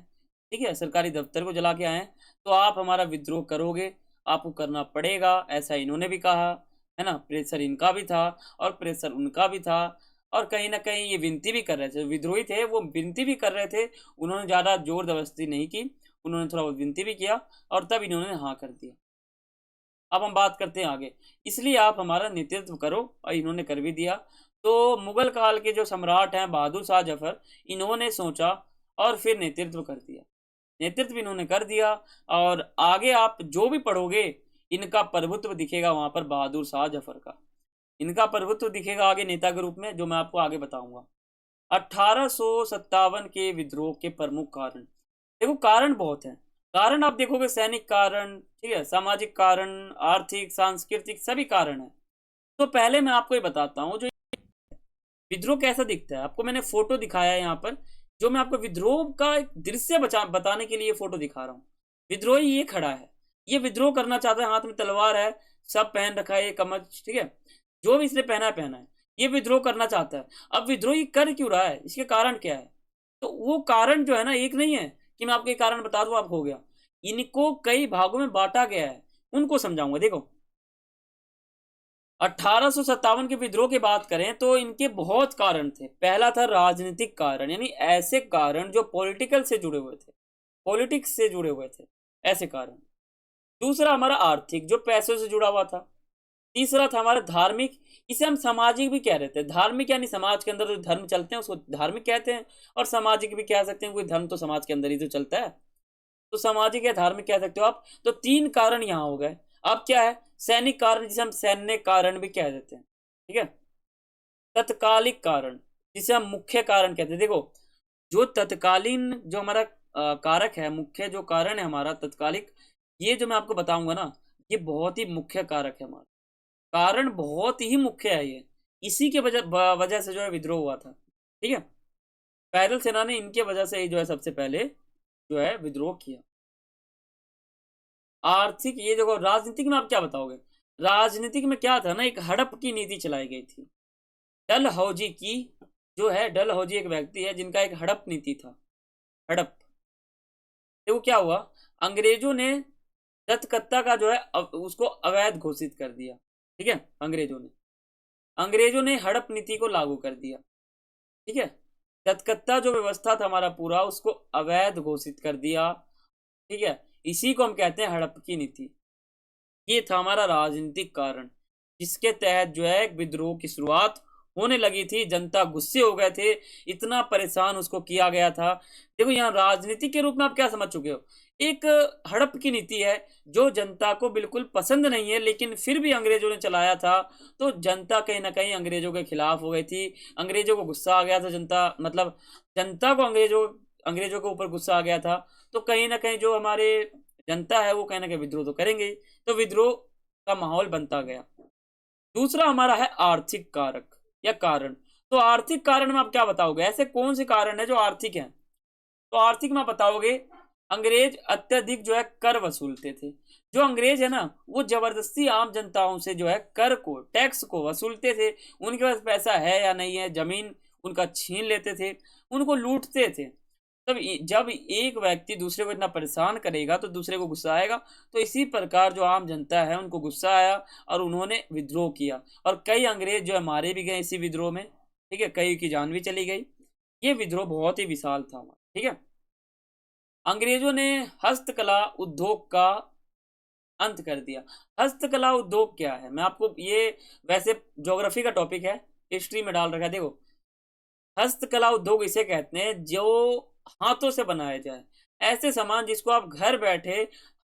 ठीक है, सरकारी दफ्तर को जला के आए हैं, तो आप हमारा विद्रोह करोगे, आपको करना पड़ेगा, ऐसा इन्होंने भी कहा, है ना। प्रेशर इनका भी था और प्रेशर उनका भी था, और कहीं ना कहीं ये विनती भी कर रहे थे, विद्रोही थे वो विनती भी कर रहे थे। उन्होंने ज़्यादा जोर जबरदस्ती नहीं की, उन्होंने थोड़ा बहुत विनती भी किया और तब इन्होंने हाँ कर दिया। अब हम बात करते हैं आगे, इसलिए आप हमारा नेतृत्व करो, और इन्होंने कर भी दिया। तो मुगल काल के जो सम्राट हैं बहादुर शाह जफर, इन्होंने सोचा और फिर नेतृत्व कर दिया, नेतृत्व इन्होंने कर दिया। और आगे आप जो भी पढ़ोगे, इनका प्रभुत्व दिखेगा वहां पर बहादुर शाह जफर का, इनका प्रभुत्व दिखेगा आगे नेता के रूप में, जो मैं आपको आगे बताऊंगा। 1857 के विद्रोह के प्रमुख कारण, देखो कारण बहुत है। कारण आप देखोगे, सैनिक कारण, ठीक है, सामाजिक कारण, आर्थिक, सांस्कृतिक, सभी कारण है। तो पहले मैं आपको ये बताता हूँ, जो विद्रोह कैसा दिखता है, आपको मैंने फोटो दिखाया है यहाँ पर, जो मैं आपको विद्रोह का एक दृश्य बताने के लिए फोटो दिखा रहा हूँ। विद्रोही ये खड़ा है, ये विद्रोह करना चाहता है, हाथ में तलवार है, सब पहन रखा है, ये कमच, ठीक है, जो भी इसने पहना है, ये विद्रोह करना चाहता है। अब विद्रोही कर क्यों रहा है, इसके कारण क्या है। तो वो कारण जो है ना, एक नहीं है कि मैं आपको एक कारण बता दूं आप हो गया, इनको कई भागों में बांटा गया है, उनको समझाऊंगा। देखो, 1857 के विद्रोह की बात करें तो इनके बहुत कारण थे। पहला था राजनीतिक कारण, यानी ऐसे कारण जो पॉलिटिकल से जुड़े हुए थे, पॉलिटिक्स से जुड़े हुए थे, ऐसे कारण। दूसरा हमारा आर्थिक, जो पैसों से जुड़ा हुआ था। तीसरा था हमारा धार्मिक, इसे हम सामाजिक भी कह रहे थे। धार्मिक यानी समाज के अंदर जो धर्म चलते हैं उसको धार्मिक कहते हैं, और सामाजिक भी कह सकते हैं, कोई धर्म तो समाज के अंदर ही तो चलता है, तो सामाजिक या धार्मिक कह सकते हो आप। तो तीन कारण यहाँ हो गए। अब क्या है, सैनिक कारण, जिसे हम सैन्य कारण भी कह देते हैं, ठीक है। तत्कालिक कारण, जिसे हम मुख्य कारण कहते हैं। देखो, जो तत्कालीन जो हमारा कारक है, मुख्य जो कारण है हमारा तत्कालिक, ये जो मैं आपको बताऊंगा ना, ये बहुत ही मुख्य कारक है हमारा, कारण बहुत ही मुख्य है ये। इसी के वजह वजह से जो है विद्रोह हुआ था, ठीक है। पैदल सेना ने इनके वजह से ही जो है सबसे पहले जो है विद्रोह किया। आर्थिक, ये देखो, राजनीतिक में आप क्या बताओगे। राजनीतिक में क्या था ना, एक हड़प की नीति चलाई गई थी, डल हौजी की, जो है डल हौजी एक व्यक्ति है जिनका एक हड़प नीति था, हड़प। देखो क्या हुआ, अंग्रेजों ने दत्तकत्ता का जो है उसको अवैध घोषित कर दिया, ठीक है, अंग्रेजों ने। अंग्रेजों ने हड़प नीति को लागू कर दिया। ठीक है, तत्कत्ता जो व्यवस्था था हमारा पूरा, उसको अवैध घोषित कर दिया। ठीक है, इसी को हम कहते हैं हड़प की नीति। ये था हमारा राजनीतिक कारण, जिसके तहत जो है एक विद्रोह की शुरुआत होने लगी थी। जनता गुस्से हो गए थे, इतना परेशान उसको किया गया था। देखो यहाँ राजनीति के रूप में आप क्या समझ चुके हो, एक हड़प की नीति है जो जनता को बिल्कुल पसंद नहीं है, लेकिन फिर भी अंग्रेजों ने चलाया था। तो जनता कहीं ना कहीं अंग्रेजों के खिलाफ हो गई थी, अंग्रेजों को गुस्सा आ गया था। जनता मतलब जनता को अंग्रेजों अंग्रेजों के ऊपर गुस्सा आ गया था। तो कहीं ना कहीं जो हमारे जनता है वो कहीं ना कहीं विद्रोह तो करेंगे ही। तो विद्रोह का माहौल बनता गया। दूसरा हमारा है आर्थिक कारक या कारण। तो आर्थिक कारण में आप क्या बताओगे, ऐसे कौन से कारण है जो आर्थिक हैं? तो आर्थिक में बताओगे, अंग्रेज अत्यधिक जो है कर वसूलते थे। जो अंग्रेज है ना, वो जबरदस्ती आम जनताओं से जो है कर को, टैक्स को वसूलते थे। उनके पास पैसा है या नहीं है, जमीन उनका छीन लेते थे, उनको लूटते थे। तब जब एक व्यक्ति दूसरे को इतना परेशान करेगा तो दूसरे को गुस्सा आएगा। तो इसी प्रकार जो आम जनता है उनको गुस्सा आया और उन्होंने विद्रोह किया, और कई अंग्रेज जो है मारे भी गए इसी विद्रोह में। ठीक है, कई की जान भी चली गई। ये विद्रोह बहुत ही विशाल था। ठीक है, अंग्रेजों ने हस्तकला उद्योग का अंत कर दिया। हस्तकला उद्योग क्या है, मैं आपको ये, वैसे ज्योग्राफी का टॉपिक है, हिस्ट्री में डाल रखा है। देखो, हस्तकला उद्योग इसे कहते हैं जो हाथों से बनाया जाए। ऐसे सामान जिसको आप घर बैठे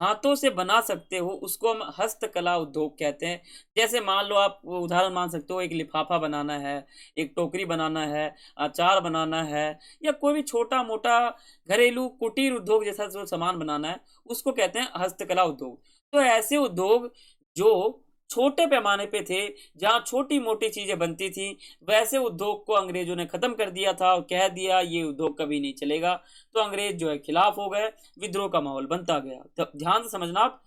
हाथों से बना सकते हो, उसको हम हस्तकला उद्योग कहते हैं। जैसे मान लो, आप उदाहरण मान सकते हो, एक लिफाफा बनाना है, एक टोकरी बनाना है, अचार बनाना है, या कोई भी छोटा मोटा घरेलू कुटीर उद्योग जैसा जो सामान बनाना है, उसको कहते हैं हस्तकला उद्योग। तो ऐसे उद्योग जो छोटे पैमाने पे थे, जहाँ छोटी मोटी चीजें बनती थी, वैसे उद्योग को अंग्रेजों ने खत्म कर दिया था और कह दिया ये उद्योग कभी नहीं चलेगा। तो अंग्रेज जो है खिलाफ हो गए, विद्रोह का माहौल बनता गया। तो ध्यान से समझना आप,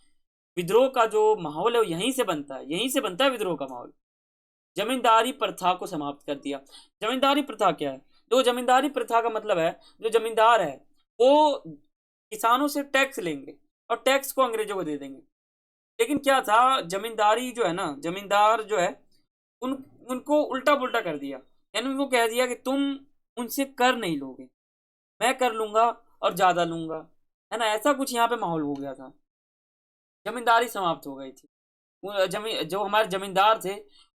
विद्रोह का जो माहौल है वो यहीं से बनता है, यहीं से बनता है विद्रोह का माहौल। जमींदारी प्रथा को समाप्त कर दिया। जमींदारी प्रथा क्या है? जो जमींदारी प्रथा का मतलब है, जो जमींदार है वो किसानों से टैक्स लेंगे और टैक्स को अंग्रेजों को दे देंगे। लेकिन क्या था, जमींदारी जो है ना, जमींदार जो है उन उनको उल्टा पुल्टा कर दिया। यानी उनको कह दिया कि तुम उनसे कर नहीं लोगे, मैं कर लूंगा और ज्यादा लूंगा, है ना। ऐसा कुछ यहाँ पे माहौल हो गया था, जमींदारी समाप्त हो गई थी। जो हमारे जमींदार थे,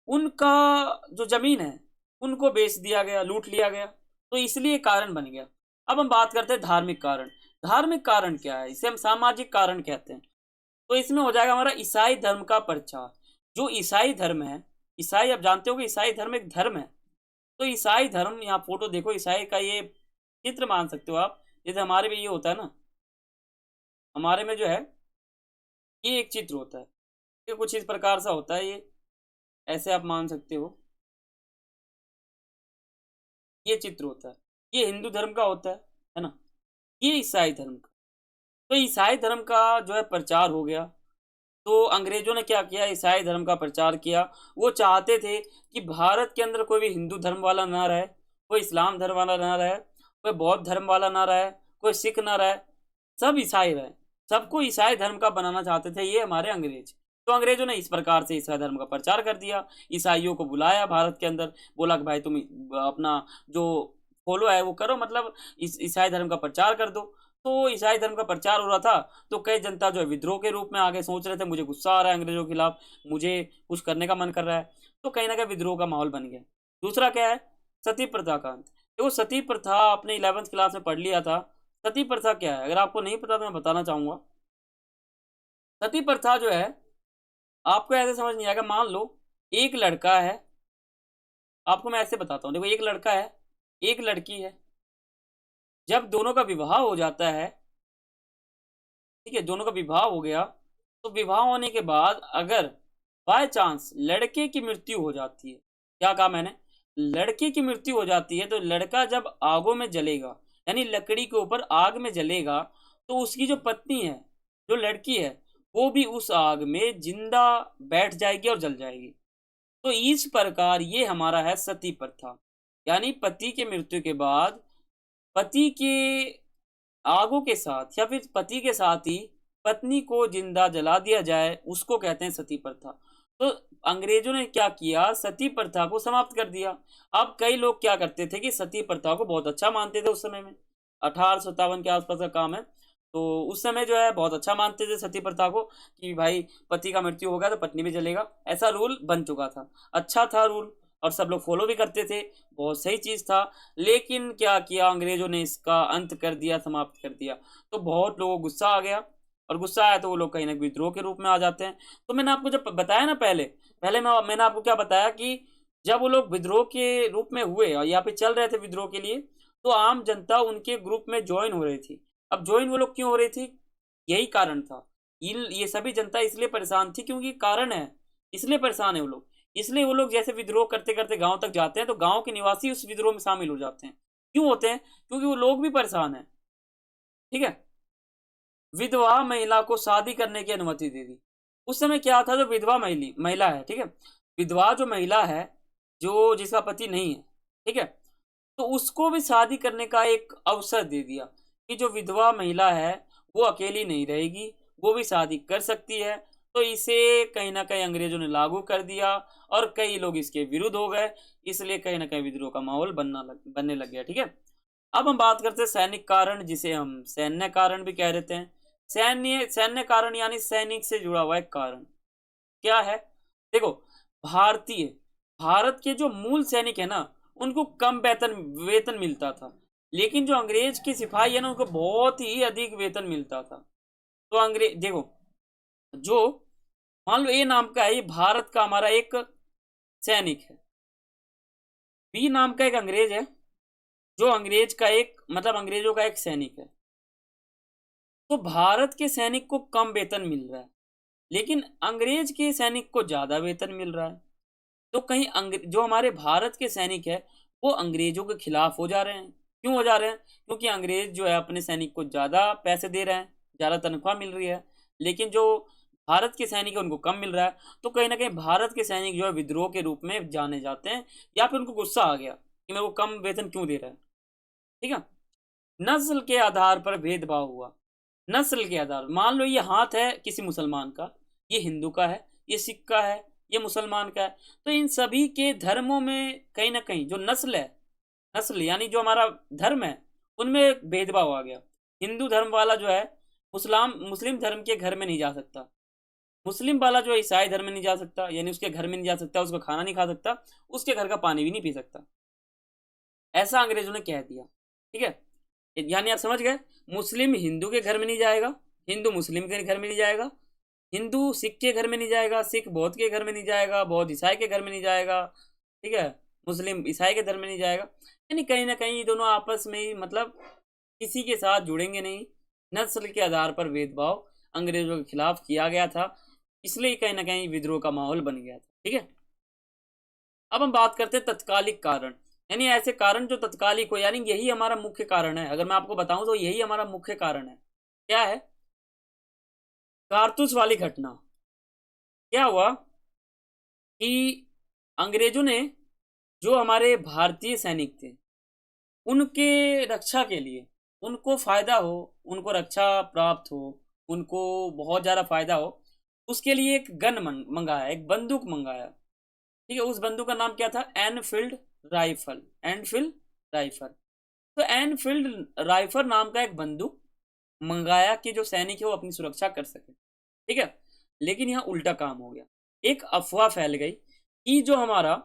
उनका जो जमीन है उनको बेच दिया गया, लूट लिया गया। तो इसलिए कारण बन गया। अब हम बात करते हैं धार्मिक कारण। धार्मिक कारण क्या है? इसे हम सामाजिक कारण कहते हैं। तो इसमें हो जाएगा हमारा ईसाई धर्म का प्रचार। जो ईसाई धर्म है, ईसाई, आप जानते हो कि ईसाई धर्म एक धर्म है। तो ईसाई धर्म, यहाँ फोटो देखो ईसाई का, ये चित्र मान सकते हो आप। जैसे हमारे में ये होता है ना, हमारे में जो है ये एक चित्र होता है, ये कुछ इस प्रकार सा होता है। ये ऐसे आप मान सकते हो, ये चित्र होता है। ये हिंदू धर्म का होता है ना। ये ईसाई धर्म का। तो ईसाई धर्म का जो है प्रचार हो गया। तो अंग्रेजों ने क्या किया, ईसाई धर्म का प्रचार किया। वो चाहते थे कि भारत के अंदर कोई भी हिंदू धर्म वाला ना रहे, कोई इस्लाम धर्म वाला ना रहे, कोई बौद्ध धर्म वाला ना रहे, कोई सिख ना रहे, सब ईसाई रहे। सबको ईसाई धर्म का बनाना चाहते थे ये हमारे अंग्रेज। तो अंग्रेजों ने इस प्रकार से ईसाई धर्म का प्रचार कर दिया। ईसाइयों को बुलाया भारत के अंदर, बोला कि भाई तुम अपना जो फॉलो है वो करो, मतलब इस ईसाई धर्म का प्रचार कर दो। तो ईसाई धर्म का प्रचार हो रहा था, तो कई जनता जो है विद्रोह के रूप में आगे सोच रहे थे, मुझे गुस्सा आ रहा है अंग्रेजों के खिलाफ, मुझे कुछ करने का मन कर रहा है। तो कहीं ना कहीं विद्रोह का माहौल बन गया। दूसरा क्या है, सती प्रथा का अंत। देखो, सती प्रथा आपने 11वीं क्लास में पढ़ लिया था। सती प्रथा क्या है, अगर आपको नहीं पता तो मैं बताना चाहूंगा। सती प्रथा जो है, आपको ऐसे समझ नहीं आएगा। मान लो एक लड़का है, आपको मैं ऐसे बताता हूँ। देखो, एक लड़का है, एक लड़की है। जब दोनों का विवाह हो जाता है, ठीक है, दोनों का विवाह हो गया, तो विवाह होने के बाद अगर बाय चांस लड़के की मृत्यु हो जाती है, क्या कहा मैंने, लड़के की मृत्यु हो जाती है, तो लड़का जब आगों में जलेगा, यानी लकड़ी के ऊपर आग में जलेगा, तो उसकी जो पत्नी है, जो लड़की है, वो भी उस आग में जिंदा बैठ जाएगी और जल जाएगी। तो इस प्रकार ये हमारा है सती प्रथा। यानी पति के मृत्यु के बाद पति के आगों के साथ या फिर पति के साथ ही पत्नी को जिंदा जला दिया जाए, उसको कहते हैं सती प्रथा। तो अंग्रेजों ने क्या किया, सती प्रथा को समाप्त कर दिया। अब कई लोग क्या करते थे कि सती प्रथा को बहुत अच्छा मानते थे उस समय में, 1857 के आसपास का काम है। तो उस समय जो है बहुत अच्छा मानते थे सती प्रथा को, कि भाई पति का मृत्यु होगा तो पत्नी भी जलेगा, ऐसा रूल बन चुका था। अच्छा था रूल, और सब लोग फॉलो भी करते थे, बहुत सही चीज था। लेकिन क्या किया अंग्रेजों ने, इसका अंत कर दिया, समाप्त कर दिया। तो बहुत लोगों को गुस्सा आ गया, और गुस्सा आया तो वो लोग कहीं ना कहीं विद्रोह के रूप में आ जाते हैं। तो मैंने आपको जब बताया ना पहले, मैंने आपको क्या बताया कि जब वो लोग विद्रोह के रूप में हुए और यहाँ पे चल रहे थे विद्रोह के लिए, तो आम जनता उनके ग्रुप में ज्वाइन हो रही थी। अब ज्वाइन वो लोग क्यों हो रही थी, यही कारण था। ये सभी जनता इसलिए परेशान थी क्योंकि कारण है, इसलिए परेशान है वो लोग। इसलिए वो लोग जैसे विद्रोह करते करते गांव तक जाते हैं, तो गांव के निवासी उस विद्रोह में शामिल हो जाते हैं। क्यों होते हैं, क्योंकि वो लोग भी परेशान हैं। ठीक है। विधवा महिला को शादी करने की अनुमति दे दी। उस समय क्या था, जो विधवा महिला है, ठीक है, विधवा जो महिला है, जो जिसका पति नहीं है, ठीक है, तो उसको भी शादी करने का एक अवसर दे दिया कि जो विधवा महिला है वो अकेली नहीं रहेगी, वो भी शादी कर सकती है। तो इसे कहीं ना कहीं अंग्रेजों ने लागू कर दिया, और कई लोग इसके विरुद्ध हो गए, इसलिए कहीं ना कहीं विद्रोह का माहौल बनने लग गया। ठीक है। अब हम बात करते हैं सैनिक कारण, जिसे हम सैन्य कारण भी कह देते हैं। सैन्य सैन्य कारण यानी सैनिक से जुड़ा हुआ एक कारण क्या है। देखो, भारतीय भारत के जो मूल सैनिक है ना, उनको कम वेतन वेतन मिलता था, लेकिन जो अंग्रेज के सिपाही है ना, उनको बहुत ही अधिक वेतन मिलता था। तो अंग्रेज देखो, जो मान लो ए नाम का है, ये भारत का हमारा एक सैनिक है, बी नाम का एक अंग्रेज है, जो अंग्रेज का एक मतलब अंग्रेजों का एक सैनिक है। तो भारत के सैनिक को कम वेतन मिल रहा है, लेकिन अंग्रेज के सैनिक को ज्यादा वेतन मिल रहा है। तो कहीं जो हमारे भारत के सैनिक है, वो अंग्रेजों के खिलाफ हो जा रहे हैं। क्यों हो जा रहे हैं, क्योंकि अंग्रेज जो है अपने सैनिक को ज्यादा पैसे दे रहे हैं, ज्यादा तनख्वाह मिल रही है, लेकिन जो भारत के सैनिक है उनको कम मिल रहा है। तो कहीं ना कहीं भारत के सैनिक जो है विद्रोह के रूप में जाने जाते हैं, या फिर उनको गुस्सा आ गया कि मेरे को कम वेतन क्यों दे रहा है। ठीक है। नस्ल के आधार पर भेदभाव हुआ। नस्ल के आधार, मान लो ये हाथ है किसी मुसलमान का, ये हिंदू का है, ये सिख का है, ये मुसलमान का है, तो इन सभी के धर्मों में कहीं ना कहीं जो नस्ल है, नस्ल यानी जो हमारा धर्म है, उनमें एक भेदभाव आ गया। हिंदू धर्म वाला जो है मुस्लिम धर्म के घर में नहीं जा सकता, मुस्लिम वाला जो है ईसाई धर्म में नहीं जा सकता, यानी उसके घर में नहीं जा सकता, उसका खाना नहीं खा सकता, उसके घर का पानी भी नहीं पी सकता। ऐसा अंग्रेजों ने कह दिया। ठीक है। यानी आप समझ गए, मुस्लिम हिंदू के घर में नहीं जाएगा, हिंदू मुस्लिम के घर में नहीं जाएगा, हिंदू सिख के घर में नहीं जाएगा, सिख बौद्ध के घर में नहीं जाएगा, बौद्ध ईसाई के घर में नहीं जाएगा। ठीक है। मुस्लिम ईसाई के धर्म में नहीं जाएगा। यानी कहीं ना कहीं ये दोनों आपस में ही मतलब किसी के साथ जुड़ेंगे नहीं। नस्ल के आधार पर भेदभाव अंग्रेजों के खिलाफ किया गया था, इसलिए कहीं ना कहीं विद्रोह का माहौल बन गया था। ठीक है। अब हम बात करते हैं तत्कालिक कारण, यानी ऐसे कारण जो तत्कालिक हो, यानी यही हमारा मुख्य कारण है। अगर मैं आपको बताऊं तो यही हमारा मुख्य कारण है। क्या है, कारतूस वाली घटना। क्या हुआ कि अंग्रेजों ने जो हमारे भारतीय सैनिक थे, उनके रक्षा के लिए, उनको फायदा हो, उनको रक्षा प्राप्त हो, उनको बहुत ज्यादा फायदा हो, उसके लिए एक गन मंगाया, एक बंदूक मंगाया। ठीक है। उस बंदूक का नाम क्या था, एनफील्ड राइफल। Enfield rifle. तो एनफील्ड राइफल नाम का एक बंदूक मंगाया कि जो सैनिक है वो अपनी सुरक्षा कर सके। ठीक है। लेकिन यहाँ उल्टा काम हो गया, एक अफवाह फैल गई कि जो हमारा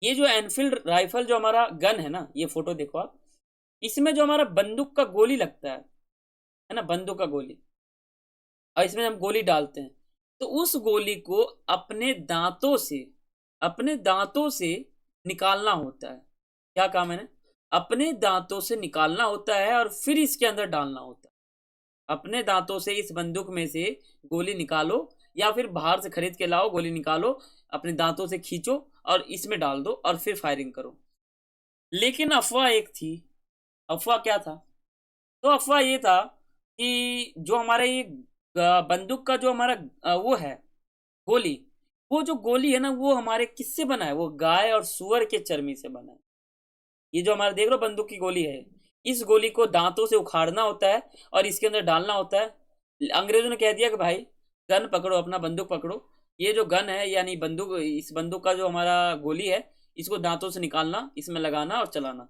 ये जो एनफील्ड राइफल जो हमारा गन है ना, ये फोटो देखो आप, इसमें जो हमारा बंदूक का गोली लगता है ना, बंदूक का गोली, और इसमें हम गोली डालते हैं, तो उस गोली को अपने दांतों से निकालना होता है। क्या काम है ना, अपने दांतों से निकालना होता है और फिर इसके अंदर डालना होता है। अपने दांतों से इस बंदूक में से गोली निकालो, या फिर बाहर से खरीद के लाओ, गोली निकालो, अपने दांतों से खींचो और इसमें डाल दो और फिर फायरिंग करो। लेकिन अफवाह एक थी। अफवाह क्या था, तो अफवाह ये था कि जो हमारे ये बंदूक का जो हमारा वो है गोली, वो जो गोली है ना, वो हमारे किससे बना है, वो गाय और सुअर के चर्बी से बना है। ये जो हमारा देख लो बंदूक की गोली है, इस गोली को दांतों से उखाड़ना होता है और इसके अंदर डालना होता है। अंग्रेजों ने कह दिया कि भाई गन पकड़ो, अपना बंदूक पकड़ो, ये जो गन है यानी बंदूक, इस बंदूक का जो हमारा गोली है, इसको दांतों से निकालना, इसमें लगाना और चलाना।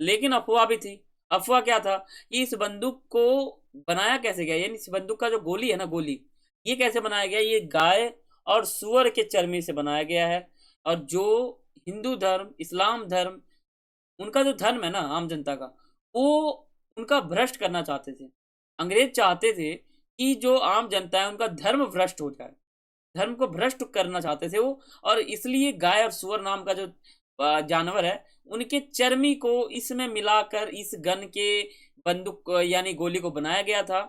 लेकिन अफवाह भी थी। अफवाह क्या था कि इस बंदूक को बनाया कैसे गया, यानी इस बंदूक का जो गोली है ना, गोली, ये कैसे बनाया गया, ये गाय और सुअर के चर्मी से बनाया गया है। और जो हिंदू धर्म, इस्लाम धर्म, उनका जो धर्म है ना आम जनता का, वो उनका भ्रष्ट करना चाहते थे। अंग्रेज चाहते थे कि जो आम जनता है उनका धर्म भ्रष्ट हो जाए, धर्म को भ्रष्ट करना चाहते थे वो। और इसलिए गाय और सुअर नाम का जो जानवर है, उनके चर्मी को इसमें मिलाकर इस गन के बंदूक यानी गोली को बनाया गया था।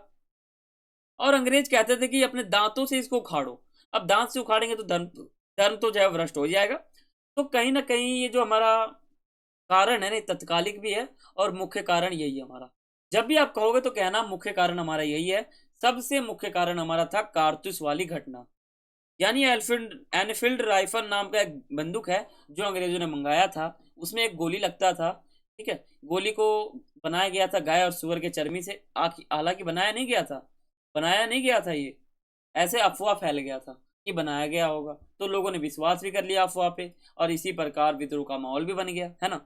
और अंग्रेज कहते थे कि अपने दांतों से इसको उखाड़ो। अब दांत से उखाड़ेंगे तो धर्म धर्म तो जो है भ्रष्ट हो जाएगा। तो कहीं ना कहीं ये जो हमारा कारण है ना, तत्कालिक भी है और मुख्य कारण यही है हमारा। जब भी आप कहोगे तो कहना मुख्य कारण हमारा यही है। सबसे मुख्य कारण हमारा था कारतूस वाली घटना, यानी एनफील्ड राइफल नाम का एक बंदूक है जो अंग्रेजों ने मंगाया था। उसमें एक गोली लगता था, ठीक है। गोली को बनाया गया था गाय और सुअर के चर्मी से। हालांकि बनाया नहीं गया था ये, ऐसे अफवाह फैल गया था कि बनाया गया होगा, तो लोगों ने विश्वास भी कर लिया अफवाह पे, और इसी प्रकार विद्रोह का माहौल भी बन गया, है ना।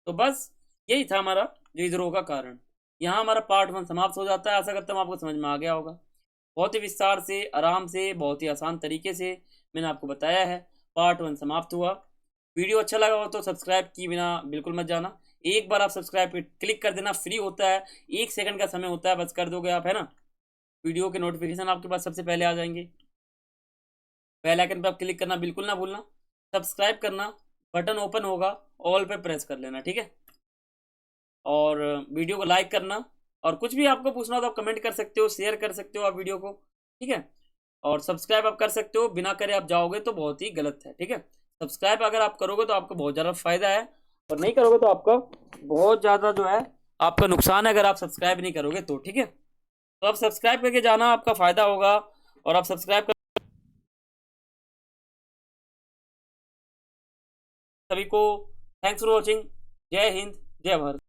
तो बस यही था हमारा विद्रोह का कारण। यहाँ हमारा पार्ट 1 समाप्त हो जाता है। आशा करता हूँ आपको समझ में आ गया होगा। बहुत ही विस्तार से, आराम से, बहुत ही आसान तरीके से मैंने आपको बताया है। पार्ट 1 समाप्त हुआ। वीडियो अच्छा लगा हो तो सब्सक्राइब किए बिना बिल्कुल मत जाना। एक बार आप सब्सक्राइब पे क्लिक कर देना, फ्री होता है, 1 सेकंड का समय होता है, बस कर दोगे आप, है ना। वीडियो के नोटिफिकेशन आपके पास सबसे पहले आ जाएंगे। बेल आइकन पर आप क्लिक करना बिल्कुल ना भूलना। सब्सक्राइब करना, बटन ओपन होगा, ऑल पे प्रेस कर लेना, ठीक है। और वीडियो को लाइक करना, और कुछ भी आपको पूछना हो तो आप कमेंट कर सकते हो, शेयर कर सकते हो आप वीडियो को, ठीक है। और सब्सक्राइब आप कर सकते हो, बिना करे आप जाओगे तो बहुत ही गलत है, ठीक है। सब्सक्राइब अगर आप करोगे तो आपको बहुत ज़्यादा फायदा है, और नहीं करोगे तो आपका बहुत ज़्यादा जो है आपका नुकसान है, अगर आप सब्सक्राइब नहीं करोगे तो, ठीक है। तो आप सब्सक्राइब करके जाना, आपका फायदा होगा। और आप सब्सक्राइब कर सभी को। Thanks for watching. जय हिंद, जय भारत।